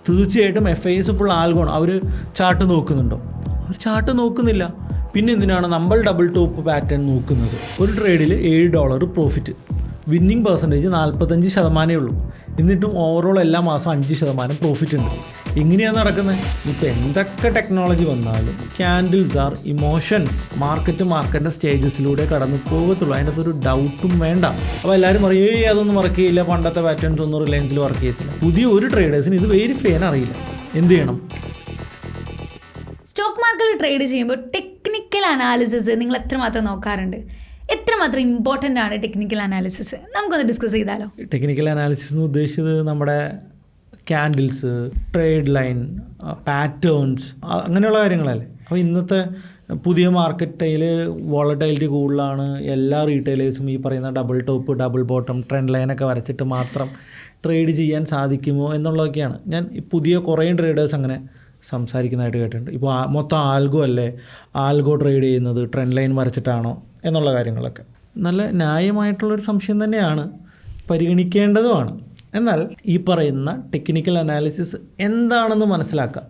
തീർച്ചയായിട്ടും FIS full ആൽഗോണ്. അവർ chart നോക്കുന്നുണ്ടോ? അവർ chart നോക്കുന്നില്ല. പിന്നെ എന്തിനാണ് നമ്മൾ ഡബിൾ ടോപ്പ് പാറ്റേൺ നോക്കുന്നത്? ഒരു ട്രേഡിൽ $7 പ്രോഫിറ്റ്, വിന്നിങ് പെർസെൻറ്റേജ് 45% ഉള്ളൂ. എന്നിട്ടും ഓവറോൾ എല്ലാ മാസവും 5% പ്രോഫിറ്റ് ഉണ്ട്. എങ്ങനെയാണ് നടക്കുന്നത്? ഇപ്പോൾ എന്തൊക്കെ ടെക്നോളജി വന്നാലും ക്യാൻഡിൽസ് ആർ ഇമോഷൻസ്. മാർക്കറ്റിൻ്റെ സ്റ്റേജസിലൂടെ കടന്നു പോകത്തുള്ളൂ. അതിൻ്റെ ഒരു ഡൗട്ടും വേണ്ട. അപ്പോൾ എല്ലാവരും പറയും അതൊന്നും വർക്ക് ചെയ്യില്ല, പണ്ടത്തെ പാറ്റേൺസ് ഒന്നും റിലയൻസിൽ വർക്ക് ചെയ്യത്തില്ല. പുതിയ ഒരു ട്രേഡേഴ്സിന് ഇത് വെരിഫൈ ചെയ്യാൻ അറിയില്ല. എന്ത് ചെയ്യണം? സ്റ്റോക്ക് മാർക്കറ്റിൽ ട്രേഡ് ചെയ്യുമ്പോൾ ടെക്നിക്കൽ അനാലിസിസ് നിങ്ങൾ എത്രമാത്രം നോക്കാറുണ്ട്? എത്രമാത്രം ഇമ്പോർട്ടൻ്റ് ആണ് ടെക്നിക്കൽ അനാലിസിസ്? നമുക്കൊന്ന് ഡിസ്കസ് ചെയ്താലോ? ടെക്നിക്കൽ അനാലിസിസ് എന്ന് ഉദ്ദേശിച്ചത് നമ്മുടെ ക്യാൻഡിൽസ്, ട്രേഡ് ലൈൻ, പാറ്റേൺസ്, അങ്ങനെയുള്ള കാര്യങ്ങളല്ലേ. അപ്പോൾ ഇന്നത്തെ പുതിയ മാർക്കറ്റിൽ വോളറ്റൈലിറ്റി കൂടുതലാണ്. എല്ലാ റീറ്റെയിലേഴ്സും ഈ പറയുന്ന double top, double bottom, trend ലൈനൊക്കെ വരച്ചിട്ട് മാത്രം ട്രേഡ് ചെയ്യാൻ സാധിക്കുമോ എന്നുള്ളതൊക്കെയാണ്. ഞാൻ പുതിയ കുറേ ട്രേഡേഴ്സ് അങ്ങനെ സംസാരിക്കുന്നതായിട്ട് കേട്ടിട്ടുണ്ട്. ഇപ്പോൾ മൊത്തം ആൽഗോ അല്ലേ, ആൽഗോ ട്രേഡ് ചെയ്യുന്നത് ട്രെൻഡ് ലൈൻ വരച്ചിട്ടാണോ എന്നുള്ള കാര്യങ്ങളൊക്കെ നല്ല ന്യായമായിട്ടുള്ളൊരു സംശയം തന്നെയാണ്, പരിഗണിക്കേണ്ടതുമാണ്. എന്നാൽ ഈ പറയുന്ന ടെക്നിക്കൽ അനാലിസിസ് എന്താണെന്ന് മനസ്സിലാക്കുക,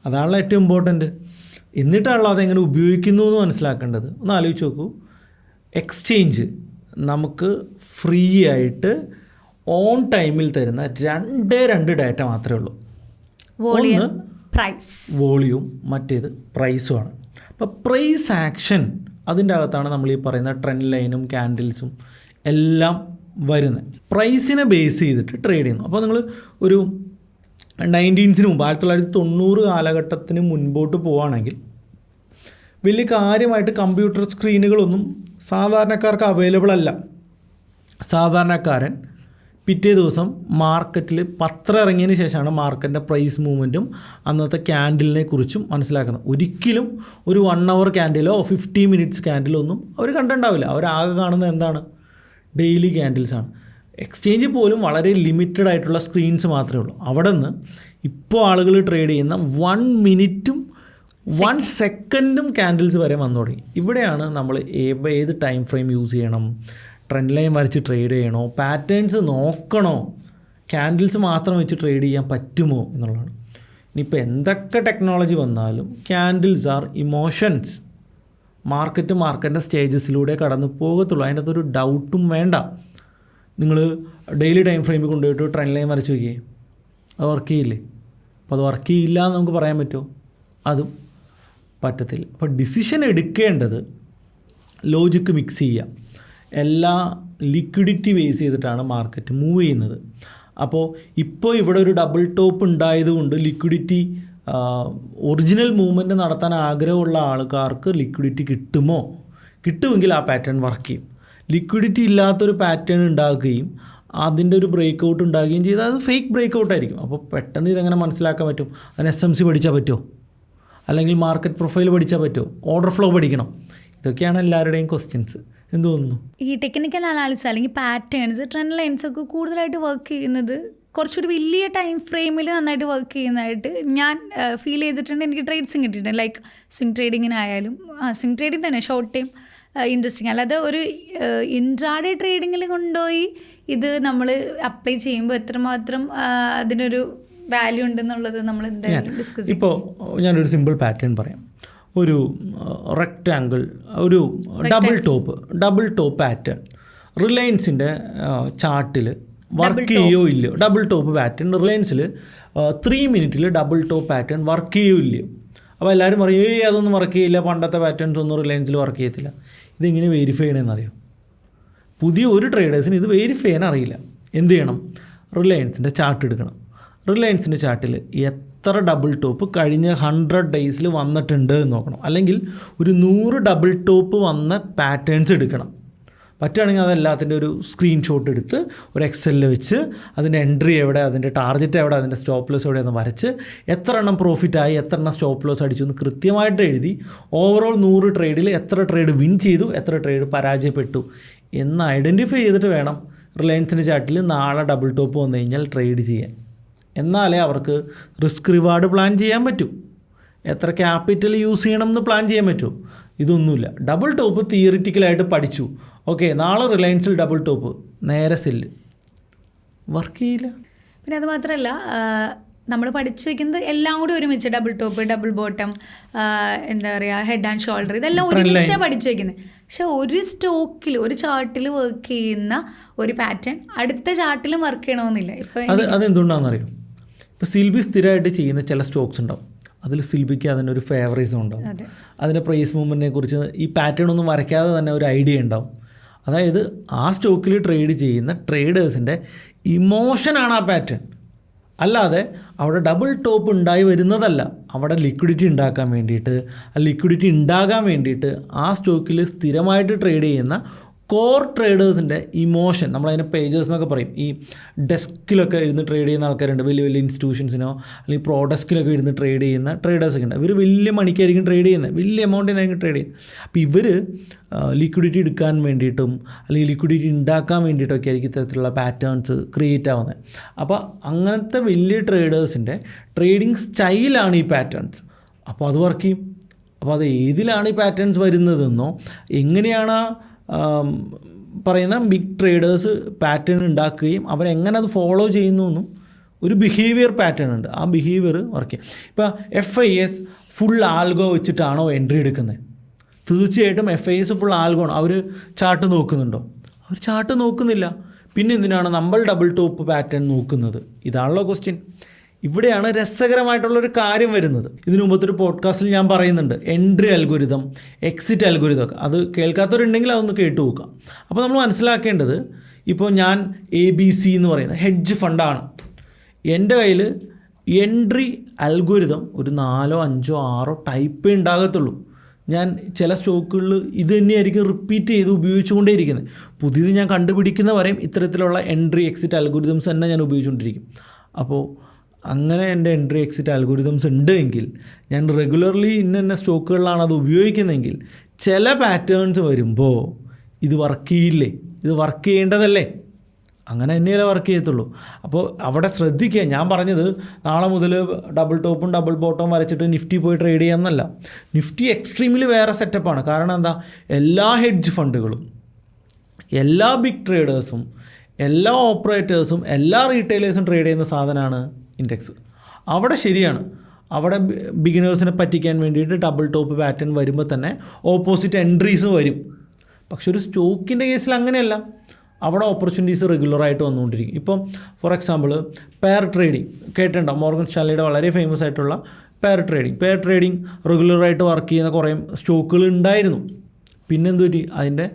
അതാണല്ലോ ഏറ്റവും ഇമ്പോർട്ടൻറ്റ്. എന്നിട്ടാണല്ലോ അതെങ്ങനെ ഉപയോഗിക്കുന്നു എന്ന് മനസ്സിലാക്കേണ്ടത്. ഒന്ന് ആലോചിച്ച് നോക്കൂ. എക്സ്ചേഞ്ച് നമുക്ക് ഫ്രീ ആയിട്ട് ഓൺ ടൈമിൽ തരുന്ന രണ്ട് ഡാറ്റ മാത്രമേ ഉള്ളൂ. ഒന്ന് വോളിയൂം, മറ്റേത് പ്രൈസുമാണ്. അപ്പോൾ പ്രൈസ് ആക്ഷൻ, അതിൻ്റെ അകത്താണ് നമ്മൾ ഈ പറയുന്ന ട്രെൻഡ് ലൈനും ക്യാൻഡിൽസും എല്ലാം വരുന്നത്. പ്രൈസിനെ ബേസ് ചെയ്തിട്ട് ട്രേഡ് ചെയ്യുന്നു. അപ്പോൾ നിങ്ങൾ ഒരു 1900 മുമ്പ് 1990 കാലഘട്ടത്തിന് മുൻപോട്ട് പോവുകയാണെങ്കിൽ വലിയ കാര്യമായിട്ട് കമ്പ്യൂട്ടർ സ്ക്രീനുകളൊന്നും സാധാരണക്കാർക്ക് അവൈലബിൾ അല്ല. സാധാരണക്കാരൻ പിറ്റേ ദിവസം മാർക്കറ്റിൽ പത്രം ഇറങ്ങിയതിന് ശേഷമാണ് മാർക്കറ്റിൻ്റെ പ്രൈസ് മൂവ്മെൻറ്റും അന്നത്തെ ക്യാൻഡിലിനെ കുറിച്ചും മനസ്സിലാക്കുന്നത്. ഒരിക്കലും ഒരു 1 hour ക്യാൻഡിലോ 50 minutes ക്യാൻഡിലോ ഒന്നും അവർ കണ്ടിട്ടുണ്ടാവില്ല. അവരാകെ കാണുന്നത് എന്താണ്? ഡെയിലി ക്യാൻഡിൽസാണ്. എക്സ്ചേഞ്ചിൽ പോലും വളരെ ലിമിറ്റഡ് ആയിട്ടുള്ള സ്ക്രീൻസ് മാത്രമേ ഉള്ളൂ. അവിടെ നിന്ന് ഇപ്പോൾ ആളുകൾ ട്രേഡ് ചെയ്യുന്ന 1 minute 1 second ക്യാൻഡിൽസ് വരെ വന്നു തുടങ്ങി. ഇവിടെയാണ് നമ്മൾ ഏത് ടൈം ഫ്രെയിം യൂസ് ചെയ്യണം, ട്രെൻഡ് ലൈൻ വരച്ച് ട്രേഡ് ചെയ്യണോ, പാറ്റേൺസ് നോക്കണോ, ക്യാൻഡിൽസ് മാത്രം വെച്ച് ട്രേഡ് ചെയ്യാൻ പറ്റുമോ എന്നുള്ളതാണ്. ഇനിയിപ്പോൾ എന്തൊക്കെ ടെക്നോളജി വന്നാലും ക്യാൻഡിൽസ് ആർ ഇമോഷൻസ്. മാർക്കറ്റിൻ്റെ സ്റ്റേജസിലൂടെ കടന്നു പോകത്തുള്ളൂ. അതിൻ്റെ ഒരു ഡൗട്ടും വേണ്ട. നിങ്ങൾ ഡെയിലി ടൈം ഫ്രെയിമിൽ കൊണ്ടുപോയിട്ട് ട്രെൻഡ് ലൈൻ വരച്ച് നോക്കിയേ, അത് വർക്ക് ചെയ്യില്ലേ? അപ്പോൾ അത് വർക്ക് ചെയ്യില്ല എന്ന് നമുക്ക് പറയാൻ പറ്റുമോ? അതും പറ്റത്തില്ല. അപ്പോൾ ഡിസിഷൻ എടുക്കേണ്ടത് ലോജിക്ക് മിക്സ് ചെയ്യുക. എല്ലാ ലിക്വിഡിറ്റി ബേസ് ചെയ്തിട്ടാണ് മാർക്കറ്റ് മൂവ് ചെയ്യുന്നത്. അപ്പോൾ ഇപ്പോൾ ഇവിടെ ഒരു ഡബിൾ ടോപ്പ് ഉണ്ടായതുകൊണ്ട് ലിക്വിഡിറ്റി ഒറിജിനൽ മൂവ്മെൻറ്റ് നടത്താൻ ആഗ്രഹമുള്ള ആൾക്കാർക്ക് ലിക്വിഡിറ്റി കിട്ടുമോ? കിട്ടുമെങ്കിൽ ആ പാറ്റേൺ വർക്ക് ചെയ്യും. ലിക്വിഡിറ്റി ഇല്ലാത്തൊരു പാറ്റേൺ ഉണ്ടാക്കുകയും അതിൻ്റെ ഒരു ബ്രേക്ക് ഔട്ട് ഉണ്ടാകുകയും ചെയ്താൽ അത് ഫേക്ക് ബ്രേക്ക് ഔട്ടായിരിക്കും. അപ്പോൾ പെട്ടെന്ന് ഇതെങ്ങനെ മനസ്സിലാക്കാൻ പറ്റും? അതിന് SMC പഠിച്ചാൽ പറ്റുമോ? അല്ലെങ്കിൽ മാർക്കറ്റ് പ്രൊഫൈൽ പഠിച്ചാൽ പറ്റുമോ? ഓർഡർ ഫ്ലോ പഠിക്കണം? ഇതൊക്കെയാണ് എല്ലാവരുടെയും ക്വസ്റ്റ്യൻസ്. എന്ത് തോന്നുന്നു? ഈ ടെക്നിക്കൽ അനാലിസിസ് അല്ലെങ്കിൽ പാറ്റേൺസ്, ട്രെൻഡ് ലൈൻസ് ഒക്കെ കൂടുതലായിട്ട് വർക്ക് ചെയ്യുന്നത് കുറച്ചുകൂടി വലിയ ടൈം ഫ്രെയിമിൽ നന്നായിട്ട് വർക്ക് ചെയ്യുന്നതായിട്ട് ഞാൻ ഫീൽ ചെയ്തിട്ടുണ്ട്. എനിക്ക് ട്രേഡ്സും കിട്ടിയിട്ടുണ്ട്. ലൈക്ക് സ്വിംഗ് ട്രേഡിങ്ങിനായാലും സ്വിംഗ് ട്രേഡിങ് തന്നെ ഷോർട്ട് ടൈം ഇൻട്രസ്റ്റിങ്. അല്ലാതെ ഒരു ഇൻട്രാഡേ ട്രേഡിങ്ങിൽ കൊണ്ടുപോയി ഇത് നമ്മൾ അപ്ലൈ ചെയ്യുമ്പോൾ എത്രമാത്രം അതിനൊരു വാല്യൂ ഉണ്ടെന്നുള്ളത് നമ്മൾ എന്തായാലും ഡിസ്കസ് ചെയ്യും. ഇപ്പോൾ ഞാനൊരു സിമ്പിൾ പാറ്റേൺ പറയാം. ഒരു റെക്റ്റാങ്കിൾ, ഒരു ഡബിൾ ടോപ്പ് പാറ്റേൺ റിലയൻസിൻ്റെ ചാർട്ടിൽ വർക്ക് ചെയ്യോ ഇല്ലയോ? ഡബിൾ ടോപ്പ് പാറ്റേൺ റിലയൻസിൽ 3 minute double top pattern work ചെയ്യോ ഇല്ലയോ? അപ്പോൾ എല്ലാവരും പറയും അതൊന്നും വർക്ക് ചെയ്യില്ല, പണ്ടത്തെ പാറ്റേൺസ് ഒന്നും റിലയൻസിൽ വർക്ക് ചെയ്യത്തില്ല. ഇതെങ്ങനെ വെരിഫൈ ചെയ്യണമെന്നറിയോ? പുതിയ ഒരു ട്രേഡേഴ്സിന് ഇത് വെരിഫൈ ചെയ്യാൻ അറിയില്ല. എന്ത് ചെയ്യണം? റിലയൻസിൻ്റെ ചാർട്ട് എടുക്കണം. റിലയൻസിൻ്റെ ചാർട്ടിൽ എത്ര ഡബിൾ ടോപ്പ് കഴിഞ്ഞ 100 days വന്നിട്ടുണ്ട് എന്ന് നോക്കണം. അല്ലെങ്കിൽ ഒരു 100 ഡബിൾ ടോപ്പ് വന്ന പാറ്റേൺസ് എടുക്കണം. പറ്റുകയാണെങ്കിൽ അതെല്ലാത്തിൻ്റെ ഒരു സ്ക്രീൻഷോട്ട് എടുത്ത് ഒരു എക്സലിൽ വെച്ച് അതിൻ്റെ എൻട്രി എവിടെ, അതിൻ്റെ ടാർഗറ്റ് എവിടെ, അതിൻ്റെ സ്റ്റോപ്പ് ലോസ് എവിടെയെന്ന് വരച്ച് എത്ര എണ്ണം പ്രോഫിറ്റായി, എത്ര എണ്ണം സ്റ്റോപ്പ് ലോസ് അടിച്ചു എന്ന് കൃത്യമായിട്ട് എഴുതി ഓവറോൾ 100 ട്രേഡിൽ എത്ര ട്രേഡ് വിൻ ചെയ്തു, എത്ര ട്രേഡ് പരാജയപ്പെട്ടു എന്ന് ഐഡൻറ്റിഫൈ ചെയ്തിട്ട് വേണം റിലയൻസിൻ്റെ ചാർട്ടിൽ നാളെ ഡബിൾ ടോപ്പ് വന്നു കഴിഞ്ഞാൽ ട്രേഡ് ചെയ്യാൻ. എന്നാലേ അവർക്ക് റിസ്ക് റിവാർഡ് പ്ലാൻ ചെയ്യാൻ പറ്റൂ. എത്ര ക്യാപിറ്റൽ യൂസ് ചെയ്യണം എന്ന് പ്ലാൻ ചെയ്യാൻ പറ്റുമോ? ഇതൊന്നുമില്ല. ഡബിൾ ടോപ്പ് തിയറിറ്റിക്കലായിട്ട് പഠിച്ചു, ഓക്കെ നാളെ റിലയൻസിൽ ഡബിൾ ടോപ്പ്, നേരെ സെല്ല്, വർക്ക് ചെയ്യില്ല. പിന്നെ അതുമാത്രമല്ല നമ്മൾ പഠിച്ചു വെക്കുന്നത് എല്ലാം കൂടി ഒരുമിച്ച് ഡബിൾ ടോപ്പ്, ഡബിൾ ബോട്ടം, എന്താ പറയുക, ഹെഡ് ആൻഡ് ഷോൾഡർ, ഇതെല്ലാം ഒരുമിച്ചാണ് പഠിച്ചു വെക്കുന്നത്. പക്ഷെ ഒരു സ്റ്റോക്കിൽ, ഒരു ചാർട്ടിൽ വർക്ക് ചെയ്യുന്ന ഒരു പാറ്റേൺ അടുത്ത ചാർട്ടിലും വർക്ക് ചെയ്യണമെന്നില്ല. ഇപ്പം അതെന്തുകൊണ്ടാണെന്നറിയോ? ഇപ്പോൾ സിൽബി സ്ഥിരമായിട്ട് ചെയ്യുന്ന ചില സ്റ്റോക്സ് ഉണ്ടാവും, അതിൽ സിൽബിക്ക് അതിനൊരു ഫേവറേസും ഉണ്ടാവും, അതിൻ്റെ പ്രൈസ് മൂവ്മെൻറ്റിനെ കുറിച്ച് ഈ പാറ്റേൺ ഒന്നും വരയ്ക്കാതെ തന്നെ ഒരു ഐഡിയ ഉണ്ടാവും. അതായത് ആ സ്റ്റോക്കിൽ ട്രേഡ് ചെയ്യുന്ന ട്രേഡേഴ്സിൻ്റെ ഇമോഷനാണ് ആ പാറ്റേൺ. അല്ലാതെ അവിടെ ഡബിൾ ടോപ്പ് ഉണ്ടായി വരുന്നതല്ല. അവിടെ ലിക്വിഡിറ്റി ഉണ്ടാക്കാൻ വേണ്ടിയിട്ട്, ലിക്വിഡിറ്റി ഉണ്ടാകാൻ വേണ്ടിയിട്ട് ആ സ്റ്റോക്കിൽ സ്ഥിരമായിട്ട് ട്രേഡ് ചെയ്യുന്ന കോർ ട്രേഡേഴ്സിൻ്റെ ഇമോഷൻ, നമ്മളതിനെ പേജേഴ്സ് എന്നൊക്കെ പറയും. ഈ ഡെസ്കിലൊക്കെ ഇരുന്ന് ട്രേഡ് ചെയ്യുന്ന ആൾക്കാരുണ്ട്, വലിയ വലിയ ഇൻസ്റ്റിറ്റ്യൂഷൻസിനോ അല്ലെങ്കിൽ പ്രോ ഡെസ്കിലൊക്കെ ഇരുന്ന് ട്രേഡ് ചെയ്യുന്ന ട്രേഡേഴ്സൊക്കെ ഉണ്ട്. ഇവർ വലിയ മണിക്കായിരിക്കും ട്രേഡ് ചെയ്യുന്നത്, വലിയ എമൗണ്ടിനായിരിക്കും ട്രേഡ് ചെയ്യുന്നത്. അപ്പോൾ ഇവർ ലിക്വിഡിറ്റി എടുക്കാൻ വേണ്ടിയിട്ടും അല്ലെങ്കിൽ ലിക്വിഡിറ്റി ഉണ്ടാക്കാൻ വേണ്ടിയിട്ടൊക്കെ ആയിരിക്കും ഇത്തരത്തിലുള്ള പാറ്റേൺസ് ക്രിയേറ്റ് ആവുന്നത്. അപ്പോൾ അങ്ങനത്തെ വലിയ ട്രേഡേഴ്സിൻ്റെ ട്രേഡിങ് സ്റ്റൈലാണ് ഈ പാറ്റേൺസ്. അപ്പോൾ അത് വർക്ക് ചെയ്യും. അപ്പോൾ അത് ഏതിലാണ് ഈ പാറ്റേൺസ് വരുന്നതെന്നോ, എങ്ങനെയാണ് പറയുന്ന ബിഗ് ട്രേഡേഴ്സ് പാറ്റേൺ ഉണ്ടാക്കുകയും അവരെങ്ങനെ അത് ഫോളോ ചെയ്യുന്നു എന്നും ഒരു ബിഹേവിയർ പാറ്റേൺ ഉണ്ട്. ആ ബിഹേവിയർ വർക്ക് ചെയ്യും. ഇപ്പോൾ FIS ഫുൾ ആൽഗോ വെച്ചിട്ടാണോ എൻട്രി എടുക്കുന്നത്? തീർച്ചയായിട്ടും FIS ഫുൾ ആൽഗോ ആണ്. അവർ ചാർട്ട് നോക്കുന്നുണ്ടോ? അവർ ചാർട്ട് നോക്കുന്നില്ല. പിന്നെ എന്തിനാണ് നമ്മൾ ഡബിൾ ടോപ്പ് പാറ്റേൺ നോക്കുന്നത്? ഇതാണല്ലോ ക്വസ്റ്റ്യൻ. ഇവിടെയാണ് രസകരമായിട്ടുള്ളൊരു കാര്യം വരുന്നത്. ഇതിനു മുമ്പത്തെ ഒരു പോഡ്കാസ്റ്റിൽ ഞാൻ പറയുന്നുണ്ട് എൻട്രി അൽഗോരിതം, എക്സിറ്റ് അൽഗോരിതം ഒക്കെ. അത് കേൾക്കാത്തവരുണ്ടെങ്കിൽ അതൊന്ന് കേട്ടു നോക്കാം. അപ്പോൾ നമ്മൾ മനസ്സിലാക്കേണ്ടത്, ഇപ്പോൾ ഞാൻ ABC എന്ന് പറയുന്ന ഹെഡ്ജ് ഫണ്ടാണ്. എൻ്റെ കയ്യിൽ എൻട്രി അൽഗോരിതം ഒരു 4, 5, 6 ടൈപ്പേ ഉണ്ടാകത്തുള്ളൂ. ഞാൻ ചില സ്റ്റോക്കുകളിൽ ഇത് തന്നെയായിരിക്കും റിപ്പീറ്റ് ചെയ്ത് ഉപയോഗിച്ചുകൊണ്ടേയിരിക്കുന്നത്. പുതിയത് ഞാൻ കണ്ടുപിടിക്കുന്ന വരെയും ഇത്തരത്തിലുള്ള എൻട്രി എക്സിറ്റ് അൽഗോരിതംസ് തന്നെ ഞാൻ ഉപയോഗിച്ചുകൊണ്ടിരിക്കും. അപ്പോൾ അങ്ങനെ എൻ്റെ എൻട്രി എക്സിറ്റ് അൽഗോരിതംസ് ഉണ്ട് എങ്കിൽ, ഞാൻ റെഗുലർലി ഇന്ന സ്റ്റോക്കുകളിലാണ് അത് ഉപയോഗിക്കുന്നതെങ്കിൽ, ചില പാറ്റേൺസ് വരുമ്പോൾ ഇത് വർക്ക് ചെയ്യില്ലേ? ഇത് വർക്ക് ചെയ്യേണ്ടതല്ലേ? അങ്ങനെ തന്നെയല്ലേ വർക്ക് ചെയ്യത്തുള്ളൂ. അപ്പോൾ അവിടെ ശ്രദ്ധിക്കുക. ഞാൻ പറഞ്ഞത് നാളെ മുതൽ ഡബിൾ ടോപ്പും ഡബിൾ ബോട്ടവും വരച്ചിട്ട് നിഫ്റ്റി പോയി ട്രേഡ് ചെയ്യാമെന്നല്ല. നിഫ്റ്റി എക്സ്ട്രീമിൽ വേറെ സെറ്റപ്പാണ്. കാരണം എന്താ, എല്ലാ ഹെഡ്ജ് ഫണ്ടുകളും, എല്ലാ ബിഗ് ട്രേഡേഴ്സും, എല്ലാ ഓപ്പറേറ്റേഴ്സും, എല്ലാ റീറ്റെയിലേഴ്സും ട്രേഡ് ചെയ്യുന്ന സാധനമാണ് ഇൻഡെക്സ്. അവിടെ ശരിയാണ്, അവിടെ ബിഗിനേഴ്സിനെ പറ്റിക്കാൻ വേണ്ടിയിട്ട് ഡബിൾ ടോപ്പ് പാറ്റേൺ വരുമ്പോൾ തന്നെ ഓപ്പോസിറ്റ് എൻട്രീസ് വരും. പക്ഷെ ഒരു സ്റ്റോക്കിൻ്റെ കേസിൽ അങ്ങനെയല്ല. അവിടെ ഓപ്പർച്യൂണിറ്റീസ് റെഗുലറായിട്ട് വന്നുകൊണ്ടിരിക്കും. ഇപ്പം ഫോർ എക്സാമ്പിൾ പെയർ ട്രേഡിംഗ് കേട്ടിട്ടുണ്ടോ? മോർഗൻ സ്റ്റാൻലിയുടെ വളരെ ഫേമസ് ആയിട്ടുള്ള പെയർ ട്രേഡിംഗ് റെഗുലറായിട്ട് വർക്ക് ചെയ്യുന്ന കുറേ സ്റ്റോക്കുകൾ ഉണ്ടായിരുന്നു. പിന്നെന്തു പറ്റി? അതിൻ്റെ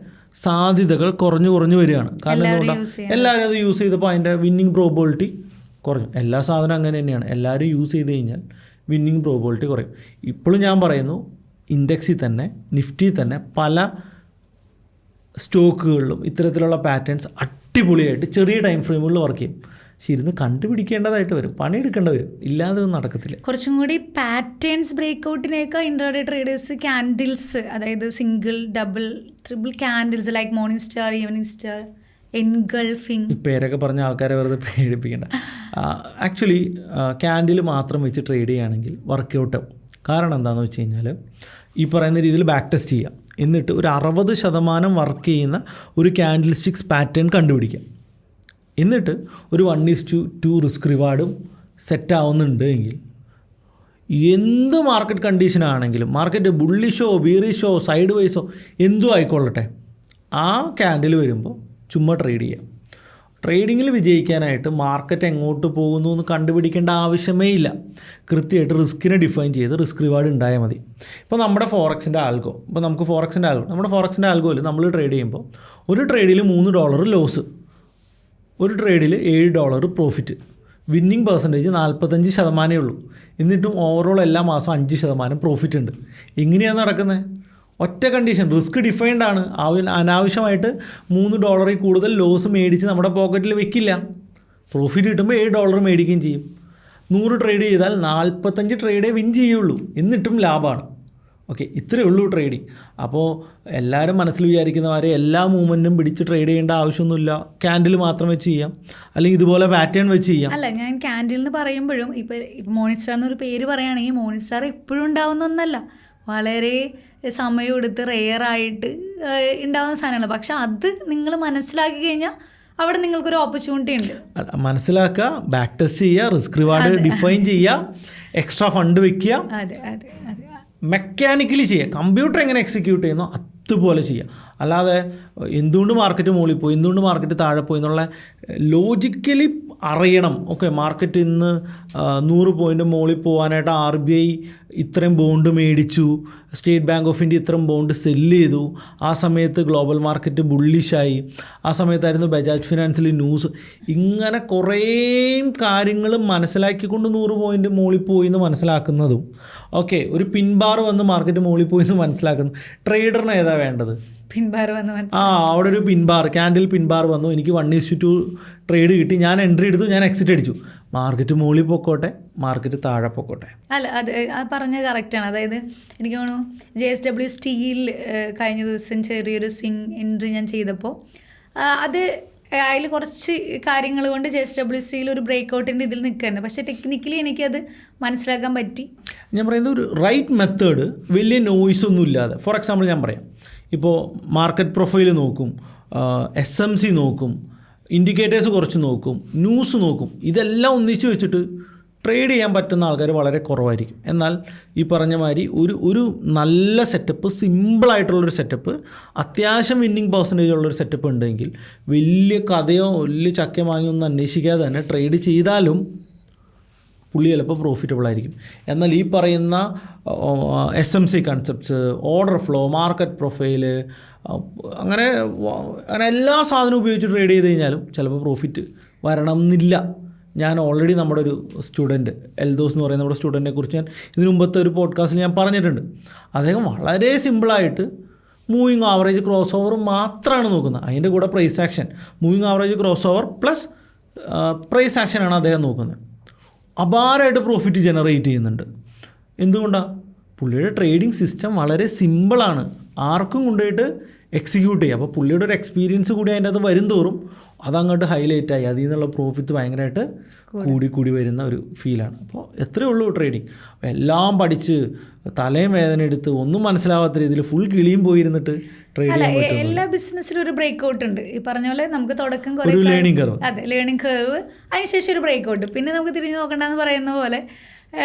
സാധ്യതകൾ കുറഞ്ഞു വരികയാണ്. കാരണം എന്തുകൊണ്ടാണ്? എല്ലാവരും അത് യൂസ് ചെയ്തപ്പോൾ അതിൻ്റെ വിന്നിങ് പ്രോബിലിറ്റി കുറഞ്ഞു. എല്ലാ സാധനവും അങ്ങനെ തന്നെയാണ്. എല്ലാവരും യൂസ് ചെയ്ത് കഴിഞ്ഞാൽ വിന്നിങ് പ്രോബിലിറ്റി കുറയും. ഇപ്പോഴും ഞാൻ പറയുന്നു, ഇൻഡെക്സിൽ തന്നെ, നിഫ്റ്റി തന്നെ പല സ്റ്റോക്കുകളിലും ഇത്തരത്തിലുള്ള പാറ്റേൺസ് അടിപൊളിയായിട്ട് ചെറിയ ടൈം ഫ്രെയിമുകളിൽ വർക്ക് ചെയ്യും. പക്ഷെ ഇരുന്ന് കണ്ടുപിടിക്കേണ്ടതായിട്ട് വരും, പണിയെടുക്കേണ്ടി വരും. ഇല്ലാതെ ഒന്നും നടക്കത്തില്ല. കുറച്ചും കൂടി പാറ്റേൺസ് ബ്രേക്ക്ഔട്ടിനേക്കാൾ ഇൻട്രാഡേ ട്രേഡേഴ്സ് ക്യാൻഡിൽസ്, അതായത് single, double, triple candles like morning star, evening star, engulfing, ഈ പേരൊക്കെ പറഞ്ഞ ആൾക്കാരെ വെറുതെ പേടിപ്പിക്കേണ്ട. ആക്ച്വലി ക്യാൻഡിൽ മാത്രം വെച്ച് ട്രേഡ് ചെയ്യുകയാണെങ്കിൽ വർക്കൗട്ട് ആവും. കാരണം എന്താണെന്ന് വെച്ച് കഴിഞ്ഞാൽ, ഈ പറയുന്ന രീതിയിൽ ബാക്ക് ടെസ്റ്റ് ചെയ്യുക, എന്നിട്ട് ഒരു 60% വർക്ക് ചെയ്യുന്ന ഒരു ക്യാൻഡിൽ സ്റ്റിക്സ് പാറ്റേൺ കണ്ടുപിടിക്കാം. എന്നിട്ട് ഒരു 1:2 റിസ്ക് റിവാർഡും സെറ്റ് ആവുന്നുണ്ട് എങ്കിൽ, എന്ത് മാർക്കറ്റ് കണ്ടീഷനാണെങ്കിലും, മാർക്കറ്റ് ബുള്ളിഷോ ബീറിഷോ സൈഡ് വൈസോ എന്തും ആയിക്കൊള്ളട്ടെ, ആ ക്യാൻഡിൽ വരുമ്പോൾ ചുമ്മാ ട്രേഡ് ചെയ്യാം. ട്രേഡിങ്ങിൽ വിജയിക്കാനായിട്ട് മാർക്കറ്റ് എങ്ങോട്ട് പോകുന്നു എന്ന് കണ്ടുപിടിക്കേണ്ട ആവശ്യമേ ഇല്ല. കൃത്യമായിട്ട് റിസ്കിനെ ഡിഫൈൻ ചെയ്ത് റിസ്ക് റിവാർഡ് ഉണ്ടായാൽ മതി. ഇപ്പോൾ നമ്മുടെ ഫോറക്സിൻ്റെ ആൽഗോ, നമ്മുടെ ഫോറക്സിൻ്റെ ആൽഗോയിൽ നമ്മൾ ട്രേഡ് ചെയ്യുമ്പോൾ ഒരു ട്രേഡിൽ $3 ലോസ്, ഒരു ട്രേഡിൽ $7 പ്രോഫിറ്റ്. വിന്നിങ് പെർസെൻറ്റേജ് 45% ഉള്ളൂ. എന്നിട്ടും ഓവറോൾ എല്ലാ മാസവും 5% പ്രോഫിറ്റ് ഉണ്ട്. എങ്ങനെയാണ് നടക്കുന്നത്? ഒറ്റ കണ്ടീഷൻ, റിസ്ക് ഡിഫൈൻഡ് ആണ്. അനാവശ്യമായിട്ട് $3 കൂടുതൽ ലോസ് മേടിച്ച് നമ്മുടെ പോക്കറ്റിൽ വെക്കില്ല. പ്രോഫിറ്റ് കിട്ടുമ്പോൾ $7 മേടിക്കുകയും ചെയ്യും. 100 ട്രേഡ് ചെയ്താൽ 45 ട്രേഡേ വിൻ ചെയ്യുള്ളൂ, എന്നിട്ടും ലാഭമാണ്. ഓക്കെ, ഇത്രയേ ഉള്ളൂ ട്രേഡിങ്. അപ്പോൾ എല്ലാവരും മനസ്സിൽ വിചാരിക്കുന്നവരെ എല്ലാ മൂവ്മെൻറ്റും പിടിച്ച് ട്രേഡ് ചെയ്യേണ്ട ആവശ്യമൊന്നുമില്ല. ക്യാൻഡിൽ മാത്രം വെച്ച് ചെയ്യാം, അല്ലെങ്കിൽ ഇതുപോലെ പാറ്റേൺ വെച്ച് ചെയ്യാം. അല്ല, ഞാൻ ക്യാൻഡിൽ എന്ന് പറയുമ്പോഴും ഇപ്പോൾ മോർണിംഗ് സ്റ്റാർ എന്നൊരു പേര് പറയുകയാണെങ്കിൽ മോർണിംഗ് സ്റ്റാർ എപ്പോഴും ഉണ്ടാവുന്ന ഒന്നല്ല. വളരെ സമയം എടുത്ത് റെയറായിട്ട് ഉണ്ടാകുന്ന സാധനങ്ങൾ. പക്ഷെ അത് നിങ്ങൾ മനസ്സിലാക്കി കഴിഞ്ഞാൽ അവിടെ നിങ്ങൾക്കൊരു ഓപ്പർച്യൂണിറ്റി ഉണ്ട്. മനസ്സിലാക്കുക, ബാക്ക് ടെസ്റ്റ് ചെയ്യുക, റിസ്ക് റിവാർഡ് ഡിഫൈൻ ചെയ്യുക, എക്സ്ട്രാ ഫണ്ട് വെക്കുക, അതെ അതെ അതെ, മെക്കാനിക്കലി ചെയ്യുക. കമ്പ്യൂട്ടർ എങ്ങനെ എക്സിക്യൂട്ട് ചെയ്യുന്നോ അതുപോലെ ചെയ്യുക. അല്ലാതെ എന്തുകൊണ്ട് മാർക്കറ്റ് മുകളിൽ പോയി, എന്തുകൊണ്ട് മാർക്കറ്റ് താഴെ പോയി എന്നുള്ള ലോജിക്കലി അറിയണം. ഓക്കെ, മാർക്കറ്റ് ഇന്ന് 100 പോയിൻ്റ് മുകളിൽ പോകാനായിട്ട് RBI ഇത്രയും ബോണ്ട് മേടിച്ചു, സ്റ്റേറ്റ് ബാങ്ക് ഓഫ് ഇന്ത്യ ഇത്രയും ബോണ്ട് സെല്ല് ചെയ്തു, ആ സമയത്ത് ഗ്ലോബൽ മാർക്കറ്റ് ബുള്ളിഷായി, ആ സമയത്തായിരുന്നു ബജാജ് ഫിനാൻസിൽ ന്യൂസ്. ഇങ്ങനെ കുറേ കാര്യങ്ങൾ മനസ്സിലാക്കിക്കൊണ്ട് 100 പോയിൻ്റ് മുകളിൽ പോയി എന്ന് മനസ്സിലാക്കുന്നതും, ഓക്കെ, ഒരു പിൻബാർ വന്ന് മാർക്കറ്റ് മുകളിൽ പോയി എന്ന് മനസ്സിലാക്കുന്നു. ട്രേഡറിന് ഏതാ വേണ്ടത്? പിൻബാർ വന്ന് അവിടെ ഒരു പിൻബാർ, ക്യാൻഡിൽ പിൻബാർ വന്നു, എനിക്ക് 1:2 ട്രേഡ് കിട്ടി, ഞാൻ എൻട്രി എടുത്തു, ഞാൻ എക്സിറ്റ് അടിച്ചു. മാർക്കറ്റ് മുകളിൽ പൊക്കോട്ടെ, മാർക്കറ്റ് താഴെ പൊക്കോട്ടെ. അല്ല, അത് പറഞ്ഞത് കറക്റ്റാണ്. അതായത് എനിക്ക് തോന്നുന്നു JSW സ്റ്റീൽ കഴിഞ്ഞ ദിവസം ചെറിയൊരു സ്വിങ് എൻട്രി ഞാൻ ചെയ്തപ്പോൾ അത് അതിൽ കുറച്ച് കാര്യങ്ങൾ കൊണ്ട് JSW സ്റ്റീൽ ഒരു ബ്രേക്ക് ഇതിൽ നിൽക്കുകയായിരുന്നു. പക്ഷേ ടെക്നിക്കലി എനിക്കത് മനസ്സിലാക്കാൻ പറ്റി. ഞാൻ പറയുന്നത് ഒരു റൈറ്റ് മെത്തേഡ്, വലിയ നോയ്സ് ഒന്നും ഇല്ലാതെ. ഫോർ എക്സാമ്പിൾ ഞാൻ പറയാം, ഇപ്പോൾ മാർക്കറ്റ് പ്രൊഫൈൽ നോക്കും, SMC നോക്കും, ഇൻഡിക്കേറ്റേഴ്സ് കുറച്ച് നോക്കും, ന്യൂസ് നോക്കും, ഇതെല്ലാം ഒന്നിച്ച് വെച്ചിട്ട് ട്രേഡ് ചെയ്യാൻ പറ്റുന്ന ആൾക്കാർ വളരെ കുറവായിരിക്കും. എന്നാൽ ഈ പറഞ്ഞ മാതിരി ഒരു നല്ല സെറ്റപ്പ്, സിമ്പിളായിട്ടുള്ളൊരു സെറ്റപ്പ്, അത്യാവശ്യം വിന്നിങ് പെർസെൻറ്റേജ് ഉള്ളൊരു സെറ്റപ്പ് ഉണ്ടെങ്കിൽ വലിയ കഥയോ വലിയ ചക്ക വാങ്ങിയോ ഒന്നും അന്വേഷിക്കാതെ തന്നെ ട്രേഡ് ചെയ്താലും പുള്ളി ചിലപ്പോൾ പ്രോഫിറ്റബിൾ ആയിരിക്കും. എന്നാൽ ഈ പറയുന്ന SMC concepts, order flow, market profile, അങ്ങനെ എല്ലാ സാധനവും ഉപയോഗിച്ച് ട്രേഡ് ചെയ്ത് കഴിഞ്ഞാലും ചിലപ്പോൾ പ്രോഫിറ്റ് വരണം എന്നില്ല. ഞാൻ ഓൾറെഡി നമ്മുടെ ഒരു സ്റ്റുഡൻറ്റ് എൽദോസ് എന്ന് പറയുന്ന നമ്മുടെ സ്റ്റുഡൻറ്റിനെ കുറിച്ച് ഞാൻ ഇതിനു മുമ്പത്തെ ഒരു പോഡ്കാസ്റ്റിൽ ഞാൻ പറഞ്ഞിട്ടുണ്ട്. അദ്ദേഹം വളരെ സിമ്പിളായിട്ട് മൂവിങ് ആവറേജ് ക്രോസ് ഓവർ മാത്രമാണ് നോക്കുന്നത്. അതിൻ്റെ കൂടെ price action, moving average cross over plus price ആക്ഷനാണ് അദ്ദേഹം നോക്കുന്നത്. അപാരമായിട്ട് പ്രോഫിറ്റ് ജനറേറ്റ് ചെയ്യുന്നുണ്ട്. എന്തുകൊണ്ടാണ്? പുള്ളിയുടെ ട്രേഡിംഗ് സിസ്റ്റം വളരെ സിമ്പിളാണ്, ആർക്കും കൊണ്ടുപോയിട്ട് എക്സിക്യൂട്ട് ചെയ്യുക. അപ്പോൾ പുള്ളിയുടെ ഒരു എക്സ്പീരിയൻസ് കൂടി അതിൻ്റെ അത് വരും തോറും അതങ്ങോട്ട് ഹൈലൈറ്റ് ആയി, അതിൽ നിന്നുള്ള പ്രോഫിറ്റ് ഭയങ്കരമായിട്ട് കൂടി വരുന്ന ഒരു ഫീലാണ്. അപ്പോൾ എത്രയേ ഉള്ളൂ ട്രേഡിങ്. എല്ലാം പഠിച്ച് തലയും വേദന എടുത്ത് ഒന്നും മനസ്സിലാവാത്ത രീതിയിൽ ഫുൾ കിളിയും പോയിരുന്നിട്ട് ട്രേഡ് ചെയ്യാൻ പറ്റും. എല്ലാ ബിസിനസ്സിലും ഒരു ബ്രേക്ക് ഔട്ട് ഉണ്ട്. ഈ പറഞ്ഞ പോലെ നമുക്ക് തുടക്കം ഒരു ലേണിംഗ് കർവ്, അതെ, ലേണിംഗ് കർവ്, അതിനുശേഷം ഒരു ബ്രേക്ക് ഔട്ട്, പിന്നെ നമുക്ക് തിരിഞ്ഞു നോക്കണ്ടെന്ന് പറയുന്ന പോലെ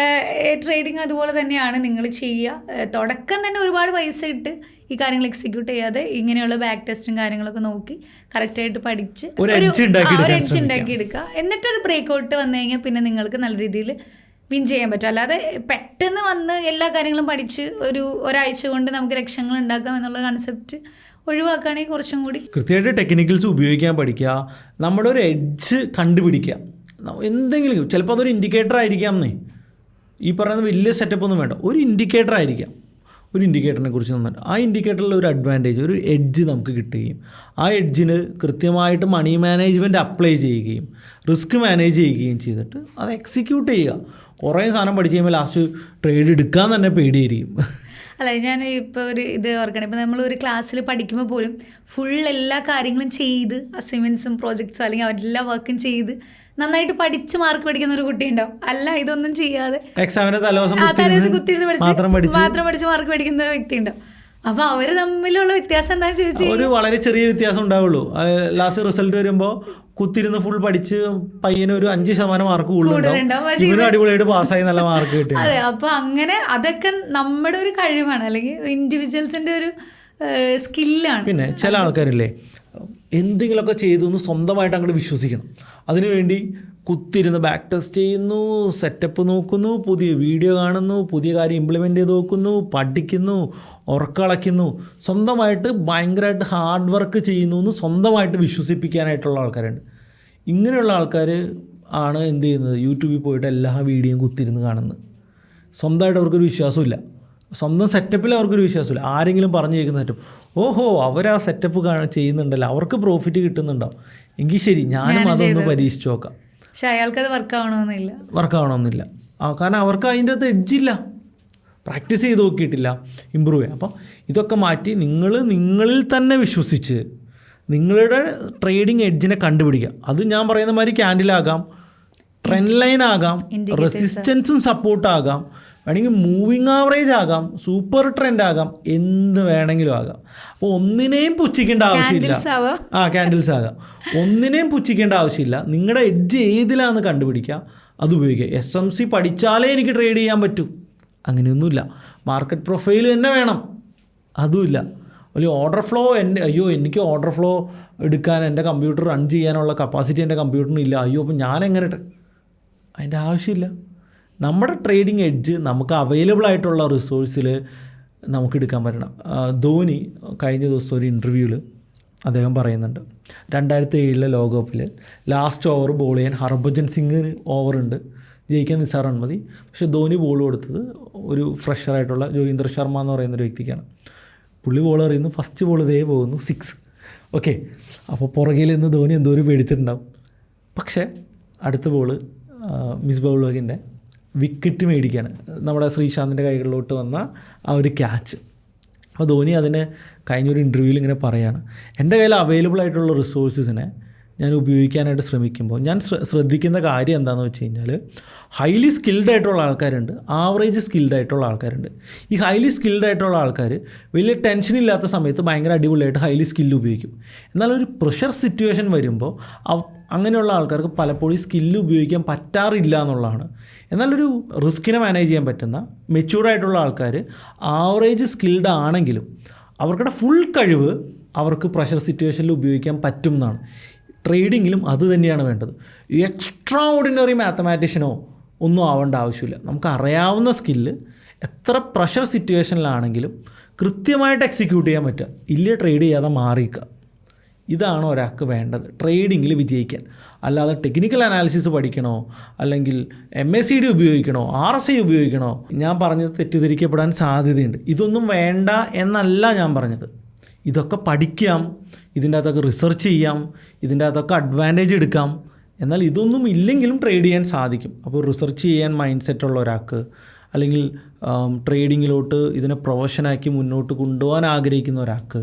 ട്രേഡിങ് അതുപോലെ തന്നെയാണ് നിങ്ങൾ ചെയ്യുക. തുടക്കം തന്നെ ഒരുപാട് പൈസ ഇട്ട് ഈ കാര്യങ്ങൾ എക്സിക്യൂട്ട് ചെയ്യാതെ ഇങ്ങനെയുള്ള ബാക്ക് ടെസ്റ്റും കാര്യങ്ങളൊക്കെ നോക്കി കറക്റ്റായിട്ട് പഠിച്ച് ഒരു എഡ്ജ് ഉണ്ടാക്കി എടുക്കുക. എന്നിട്ടൊരു ബ്രേക്ക് ഔട്ട് വന്നു കഴിഞ്ഞാൽ പിന്നെ നിങ്ങൾക്ക് നല്ല രീതിയിൽ വിൻ ചെയ്യാൻ പറ്റും. അല്ലാതെ പെട്ടെന്ന് വന്ന് എല്ലാ കാര്യങ്ങളും പഠിച്ച് ഒരാഴ്ച കൊണ്ട് നമുക്ക് ലക്ഷ്യങ്ങൾ ഉണ്ടാക്കാം എന്നുള്ള കൺസെപ്റ്റ് ഒഴിവാക്കുകയാണെങ്കിൽ കുറച്ചും കൂടി കൃത്യമായിട്ട് ടെക്നിക്കൽസ് ഉപയോഗിക്കാൻ പഠിക്കുക. നമ്മുടെ ഒരു എഡ്ജ് കണ്ടുപിടിക്കുക. എന്തെങ്കിലും ചിലപ്പോൾ അതൊരു ഇൻഡിക്കേറ്റർ ആയിരിക്കാം എന്നേ, ഈ പറയുന്ന വലിയ സെറ്റപ്പ് ഒന്നും വേണ്ട, ഒരു ഇൻഡിക്കേറ്റർ ആയിരിക്കാം. ഒരു ഇൻഡിക്കേറ്ററിനെ കുറിച്ച് നന്നായിട്ട് ആ ഇൻഡിക്കേറ്ററിൽ ഒരു അഡ്വാൻറ്റേജ്, ഒരു എഡ്ജ് നമുക്ക് കിട്ടുകയും ആ എഡ്ജിന് കൃത്യമായിട്ട് മണി മാനേജ്മെൻറ്റ് അപ്ലൈ ചെയ്യുകയും റിസ്ക് മാനേജ് ചെയ്യുകയും ചെയ്തിട്ട് അത് എക്സിക്യൂട്ട് ചെയ്യുക. കുറേ സാധനം പഠിച്ച് കഴിയുമ്പോൾ ലാസ്റ്റ് ട്രേഡ് എടുക്കാൻ തന്നെ പേടിയായിരിക്കും. അല്ല, ഞാൻ ഇപ്പോൾ ഇത് ഓർക്കണം, ഇപ്പോൾ നമ്മൾ ഒരു ക്ലാസ്സിൽ പഠിക്കുമ്പോൾ പോലും ഫുൾ എല്ലാ കാര്യങ്ങളും ചെയ്ത് അസൈൻമെൻറ്റ്സും പ്രോജക്ട്സും അല്ലെങ്കിൽ അവരെല്ലാ വർക്കും ചെയ്ത് നന്നായിട്ട് പഠിച്ച് മാർക്ക് പഠിക്കുന്ന ഒരു കുട്ടി ഉണ്ടാവും. അല്ല, ഇതൊന്നും ചെയ്യാതെ എക്സാമിന് തലേദിവസം കുത്തിയിരുന്ന് മാത്രം പഠിച്ച് മാർക്ക് പഠിക്കുന്ന വ്യക്തി ഉണ്ടാവും. അപ്പോൾ അവർ തമ്മിലുള്ള വ്യത്യാസം എന്താണെന്ന് ചോദിച്ചാൽ ഒരു വളരെ ചെറിയ വ്യത്യാസം ഉണ്ടാവുള്ളൂ. ലാസ്റ്റ് റിസൾട്ട് വരുമ്പോൾ കുത്തിരുന്ന് ഫുൾ പഠിച്ച് പയ്യന് ഒരു 5% മാർക്ക് കൂടുതലുണ്ടാവും, ഇവനും അടിപൊളിയായിട്ട് പാസ്സായി നല്ല മാർക്ക് കിട്ടി. അതെ, അപ്പോൾ അങ്ങനെ അതൊക്കെ നമ്മുടെ ഒരു കഴിവാണ്, അല്ലെങ്കിൽ ഇൻഡിവിജ്വൽസിൻ്റെ ഒരു സ്കില്ലാണ്. പിന്നെ ചില ആൾക്കാരില്ലേ, എന്തെങ്കിലുമൊക്കെ ചെയ്തു എന്ന് സ്വന്തമായിട്ട് അങ്ങോട്ട് വിശ്വസിക്കണം. അതിനുവേണ്ടി കുത്തിരുന്ന് ബാക്ക് ടെസ്റ്റ് ചെയ്യുന്നു, സെറ്റപ്പ് നോക്കുന്നു, പുതിയ വീഡിയോ കാണുന്നു, പുതിയ കാര്യം ഇംപ്ലിമെൻ്റ് ചെയ്ത് നോക്കുന്നു, പഠിക്കുന്നു, ഉറക്കളയ്ക്കുന്നു, സ്വന്തമായിട്ട് ഭയങ്കരമായിട്ട് ഹാർഡ് വർക്ക് ചെയ്യുന്നു എന്ന് സ്വന്തമായിട്ട് വിശ്വസിപ്പിക്കാനായിട്ടുള്ള ആൾക്കാരുണ്ട്. ഇങ്ങനെയുള്ള ആൾക്കാർ ആണ് എന്ത് ചെയ്യുന്നത്, യൂട്യൂബിൽ പോയിട്ട് എല്ലാ വീഡിയോയും കുത്തിരുന്ന് കാണുന്നത്. സ്വന്തമായിട്ട് അവർക്കൊരു വിശ്വാസമില്ല, സ്വന്തം സെറ്റപ്പിൽ അവർക്കൊരു വിശ്വാസമില്ല. ആരെങ്കിലും പറഞ്ഞു കേൾക്കുന്ന സെറ്റപ്പ്, ഓഹോ അവർ ആ സെറ്റപ്പ് ചെയ്യുന്നുണ്ടല്ലോ, അവർക്ക് പ്രോഫിറ്റ് കിട്ടുന്നുണ്ടാവും, എങ്കിൽ ശരി ഞാനും അതൊന്ന് പരീക്ഷിച്ച് നോക്കാം. പക്ഷെ അയാൾക്കത് വർക്കാവണമെന്നില്ല. കാരണം അവർക്ക് അതിൻ്റെ അകത്ത് എഡ്ജില്ല, പ്രാക്ടീസ് ചെയ്ത് നോക്കിയിട്ടില്ല, ഇമ്പ്രൂവ് ചെയ്യാം. അപ്പം ഇതൊക്കെ മാറ്റി നിങ്ങളിൽ തന്നെ വിശ്വസിച്ച് നിങ്ങളുടെ ട്രേഡിങ് എഡ്ജിനെ കണ്ടുപിടിക്കുക. അത് ഞാൻ പറയുന്ന മാതിരി ക്യാൻഡിലാകാം, ട്രെൻഡ് ലൈൻ ആകാം, റെസിസ്റ്റൻസും സപ്പോർട്ട് ആകാം, വേണമെങ്കിൽ മൂവിങ് ആവറേജ് ആകാം, സൂപ്പർ ട്രെൻഡ് ആകാം, എന്ത് വേണമെങ്കിലും ആകാം. അപ്പോൾ ഒന്നിനെയും പുച്ഛിക്കേണ്ട ആവശ്യമില്ല. ക്യാൻഡിൽസ് ആകാം. ഒന്നിനെയും പുച്ഛിക്കേണ്ട ആവശ്യമില്ല. നിങ്ങളുടെ എഡ്ജ് ഏതിലാണെന്ന് കണ്ടുപിടിക്കുക, അത് ഉപയോഗിക്കുക. SMC പഠിച്ചാലേ എനിക്ക് ട്രേഡ് ചെയ്യാൻ പറ്റൂ, അങ്ങനെയൊന്നുമില്ല. മാർക്കറ്റ് പ്രൊഫൈൽ തന്നെ വേണം, അതുമില്ല. വലിയ ഓർഡർ ഫ്ലോ എനിക്ക് ഓർഡർ ഫ്ലോ എടുക്കാൻ എൻ്റെ കമ്പ്യൂട്ടർ റൺ ചെയ്യാനുള്ള കപ്പാസിറ്റി എൻ്റെ കമ്പ്യൂട്ടറിന് ഇല്ല, അപ്പോൾ ഞാൻ എങ്ങനെ അതിൻ്റെ ആവശ്യമില്ല. നമ്മുടെ ട്രേഡിംഗ് എഡ്ജ് നമുക്ക് അവൈലബിൾ ആയിട്ടുള്ള റിസോഴ്സിൽ നമുക്ക് എടുക്കാൻ പറ്റണം. ധോനി കഴിഞ്ഞ ദിവസം ഒരു ഇൻ്റർവ്യൂവിൽ അദ്ദേഹം പറയുന്നുണ്ട്, 2007 ലോകകപ്പിൽ ലാസ്റ്റ് ഓവർ ബോൾ ചെയ്യാൻ ഹർഭജൻ സിംഗിന് ഓവറുണ്ട്, ജയിക്കാൻ നിസ്സാർ റൺ മതി. പക്ഷേ ധോനി ബോൾ കൊടുത്തത് ഒരു ഫ്രഷറായിട്ടുള്ള ജോഗീന്ദർ ശർമ്മ എന്ന് പറയുന്നൊരു വ്യക്തിക്കാണ്. പുള്ളി ബോൾ എറിയുന്നു, ഫസ്റ്റ് ബോൾ ഇതേ പോകുന്നു, 6. ഓക്കെ, അപ്പോൾ പുറകിൽ നിന്ന് ധോനി എന്തോരം പേടിച്ചിട്ടുണ്ടാവും. പക്ഷേ അടുത്ത ബോൾ മിസ് ബൗളോഗിൻ്റെ വിക്കറ്റ് മേടിക്കുകയാണ്, നമ്മുടെ ശ്രീശാന്തിൻ്റെ കൈകളിലോട്ട് വന്ന ആ ഒരു ക്യാച്ച്. അപ്പോൾ ധോനി അതിന് കഴിഞ്ഞൊരു ഇൻ്റർവ്യൂവിൽ ഇങ്ങനെ പറയുകയാണ്, എൻ്റെ കയ്യിൽ അവൈലബിൾ ആയിട്ടുള്ള റിസോഴ്സസിനെ ഞാൻ ഉപയോഗിക്കാനായിട്ട് ശ്രമിക്കുമ്പോൾ ഞാൻ ശ്രദ്ധിക്കുന്ന കാര്യം എന്താണെന്ന് വെച്ച് കഴിഞ്ഞാൽ, ഹൈലി സ്കിൽഡ് ആയിട്ടുള്ള ആൾക്കാരുണ്ട്, ആവറേജ് സ്കിൽഡ് ആയിട്ടുള്ള ആൾക്കാരുണ്ട്. ഈ ഹൈലി സ്കിൽഡ് ആയിട്ടുള്ള ആൾക്കാർ വലിയ ടെൻഷൻ ഇല്ലാത്ത സമയത്ത് ഭയങ്കര അടിപൊളിയായിട്ട് ഹൈലി സ്കില്ല് ഉപയോഗിക്കും. എന്നാൽ ഒരു പ്രഷർ സിറ്റുവേഷൻ വരുമ്പോൾ അങ്ങനെയുള്ള ആൾക്കാർക്ക് പലപ്പോഴും സ്കില്ല് ഉപയോഗിക്കാൻ പറ്റാറില്ല എന്നുള്ളതാണ്. എന്നാലൊരു റിസ്കിനെ മാനേജ് ചെയ്യാൻ പറ്റുന്ന മെച്യൂർഡായിട്ടുള്ള ആൾക്കാർ ആവറേജ് സ്കിൽഡ് ആണെങ്കിലും അവർക്കുടെ ഫുൾ കഴിവ് അവർക്ക് പ്രഷർ സിറ്റുവേഷനിൽ ഉപയോഗിക്കാൻ പറ്റും എന്നാണ്. ട്രേഡിങ്ങിലും അത് തന്നെയാണ് വേണ്ടത്. എക്സ്ട്രാ ഓർഡിനറി മാത്തമാറ്റീഷ്യനോ ഒന്നും ആവേണ്ട ആവശ്യമില്ല. നമുക്ക് അറിയാവുന്ന സ്കില്ല് എത്ര പ്രഷർ സിറ്റുവേഷനിലാണെങ്കിലും കൃത്യമായിട്ട് എക്സിക്യൂട്ട് ചെയ്യാൻ പറ്റുക, ഇല്ല ട്രേഡ് ചെയ്യാതെ മാറിക്കുക. ഇതാണ് ഒരാൾക്ക് വേണ്ടത് ട്രേഡിങ്ങിൽ വിജയിക്കാൻ. അല്ലാതെ ടെക്നിക്കൽ അനാലിസിസ് പഠിക്കണോ, അല്ലെങ്കിൽ MACD ഉപയോഗിക്കണോ, RSI ഉപയോഗിക്കണോ, ഞാൻ പറഞ്ഞത് തെറ്റിദ്ധരിക്കപ്പെടാൻ സാധ്യതയുണ്ട്. ഇതൊന്നും വേണ്ട എന്നല്ല ഞാൻ പറഞ്ഞത്. ഇതൊക്കെ പഠിക്കാം, ഇതിൻ്റെ അകത്തൊക്കെ റിസർച്ച് ചെയ്യാം, ഇതിൻ്റെ അകത്തൊക്കെ അഡ്വാൻറ്റേജ് എടുക്കാം. എന്നാൽ ഇതൊന്നും ഇല്ലെങ്കിലും ട്രേഡ് ചെയ്യാൻ സാധിക്കും. അപ്പോൾ റിസർച്ച് ചെയ്യാൻ മൈൻഡ് സെറ്റുള്ള ഒരാൾക്ക്, അല്ലെങ്കിൽ ട്രേഡിങ്ങിലോട്ട് ഇതിനെ പ്രൊഫഷനാക്കി മുന്നോട്ട് കൊണ്ടുപോകാൻ ആഗ്രഹിക്കുന്ന ഒരാൾക്ക്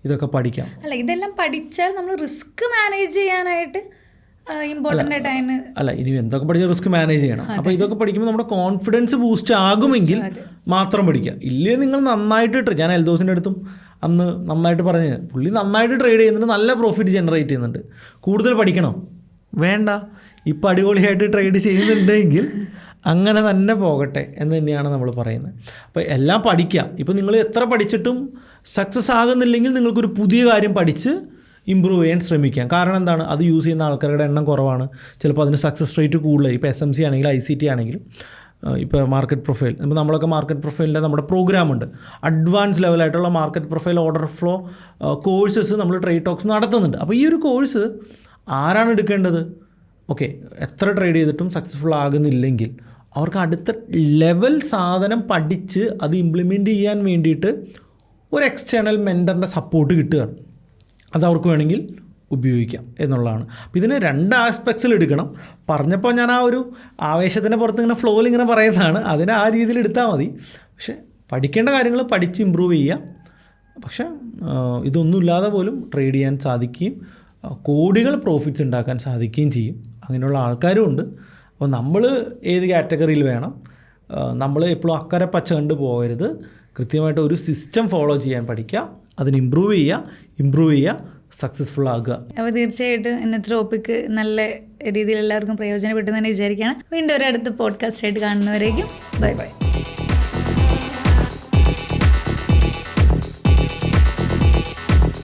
ഇതൊക്കെ പഠിക്കാം. അല്ല, ഇതെല്ലാം പഠിച്ചാൽ നമ്മൾ റിസ്ക് മാനേജ് ചെയ്യാനായിട്ട് ഇമ്പോർട്ടൻ്റ് ആയിട്ടാണ്. അല്ല, ഇനി എന്തൊക്കെ പഠിച്ചാൽ റിസ്ക് മാനേജ് ചെയ്യണം. അപ്പോൾ ഇതൊക്കെ പഠിക്കുമ്പോൾ നമ്മുടെ കോൺഫിഡൻസ് ബൂസ്റ്റ് ആകുമെങ്കിൽ മാത്രം പഠിക്കുക. ഇല്ലേ നിങ്ങൾ നന്നായിട്ട് ഞാൻ എൽദോസിൻ്റെ അടുത്തും അന്ന് നന്നായിട്ട് പറഞ്ഞു, പുള്ളി നന്നായിട്ട് ട്രേഡ് ചെയ്യുന്നുണ്ട്, നല്ല പ്രോഫിറ്റ് ജനറേറ്റ് ചെയ്യുന്നുണ്ട്, കൂടുതൽ പഠിക്കണം വേണ്ട, ഇപ്പം അടിപൊളിയായിട്ട് ട്രേഡ് ചെയ്യുന്നുണ്ടെങ്കിൽ അങ്ങനെ തന്നെ പോകട്ടെ എന്ന് തന്നെയാണ് നമ്മൾ പറയുന്നത്. അപ്പോൾ എല്ലാം പഠിക്കാം. ഇപ്പോൾ നിങ്ങൾ എത്ര പഠിച്ചിട്ടും സക്സസ് ആകുന്നില്ലെങ്കിൽ നിങ്ങൾക്കൊരു പുതിയ കാര്യം പഠിച്ച് ഇമ്പ്രൂവ് ചെയ്യാൻ ശ്രമിക്കാം. കാരണം എന്താണ്, അത് യൂസ് ചെയ്യുന്ന ആൾക്കാരുടെ എണ്ണം കുറവാണ്, ചിലപ്പോൾ അതിന് സക്സസ് റേറ്റ് കൂടുതലായി. ഇപ്പോൾ SMC ആണെങ്കിലും ICT ആണെങ്കിലും ഇപ്പോൾ മാർക്കറ്റ് പ്രൊഫൈൽ, ഇപ്പോൾ നമ്മളൊക്കെ മാർക്കറ്റ് പ്രൊഫൈലിൻ്റെ നമ്മുടെ പ്രോഗ്രാമുണ്ട്, അഡ്വാൻസ് ലെവലായിട്ടുള്ള market profile order flow courses നമ്മൾ ട്രേഡ് ടോക്സ് നടത്തുന്നുണ്ട്. അപ്പോൾ ഈ ഒരു കോഴ്സ് ആരാണ് എടുക്കേണ്ടത്? ഓക്കെ, എത്ര ട്രേഡ് ചെയ്തിട്ടും സക്സസ്ഫുൾ ആകുന്നില്ലെങ്കിൽ അവർക്ക് അടുത്ത ലെവൽ സാധനം പഠിച്ച് അത് ഇംപ്ലിമെൻറ്റ് ചെയ്യാൻ വേണ്ടിയിട്ട് ഒരു എക്സ്റ്റേണൽ മെൻറ്ററിൻ്റെ സപ്പോർട്ട് കിട്ടുകയാണ്. അത് അവർക്ക് വേണമെങ്കിൽ ഉപയോഗിക്കാം എന്നുള്ളതാണ്. അപ്പോൾ ഇതിന് 2 ആസ്പെക്ട്സിൽ എടുക്കണം. പറഞ്ഞപ്പോൾ ഞാൻ ആ ഒരു ആവേശത്തിൻ്റെ പുറത്ത് ഇങ്ങനെ ഫ്ലോയിൽ ഇങ്ങനെ പറയുന്നതാണ്, അതിനെ ആ രീതിയിൽ എടുത്താൽ മതി. പക്ഷേ പഠിക്കേണ്ട കാര്യങ്ങൾ പഠിച്ച് ഇമ്പ്രൂവ് ചെയ്യുക. പക്ഷേ ഇതൊന്നുമില്ലാതെ പോലും ട്രേഡ് ചെയ്യാൻ സാധിക്കുകയും കോടികൾ പ്രോഫിറ്റ്സ് ഉണ്ടാക്കാൻ സാധിക്കുകയും ചെയ്യും. അങ്ങനെയുള്ള ആൾക്കാരും ഉണ്ട്. അപ്പോൾ നമ്മൾ ഏത് കാറ്റഗറിയിൽ വേണം, നമ്മൾ എപ്പോഴും അക്കരെ പച്ച കണ്ട് പോകരുത്. കൃത്യമായിട്ട് ഒരു സിസ്റ്റം ഫോളോ ചെയ്യാൻ പഠിക്കുക, അതിന് ഇമ്പ്രൂവ് ചെയ്യുക, സക്സസ്ഫുൾ ആകുക. അപ്പോൾ തീർച്ചയായിട്ടും ഇന്നത്തെ ടോപ്പിക്ക് നല്ല രീതിയിൽ എല്ലാവർക്കും പ്രയോജനപ്പെട്ടു തന്നെ വിചാരിക്കുകയാണ്. വീണ്ടും ഒരു അടുത്ത പോഡ്കാസ്റ്റ് ആയിട്ട് കാണുന്നവരേക്കും ബൈ.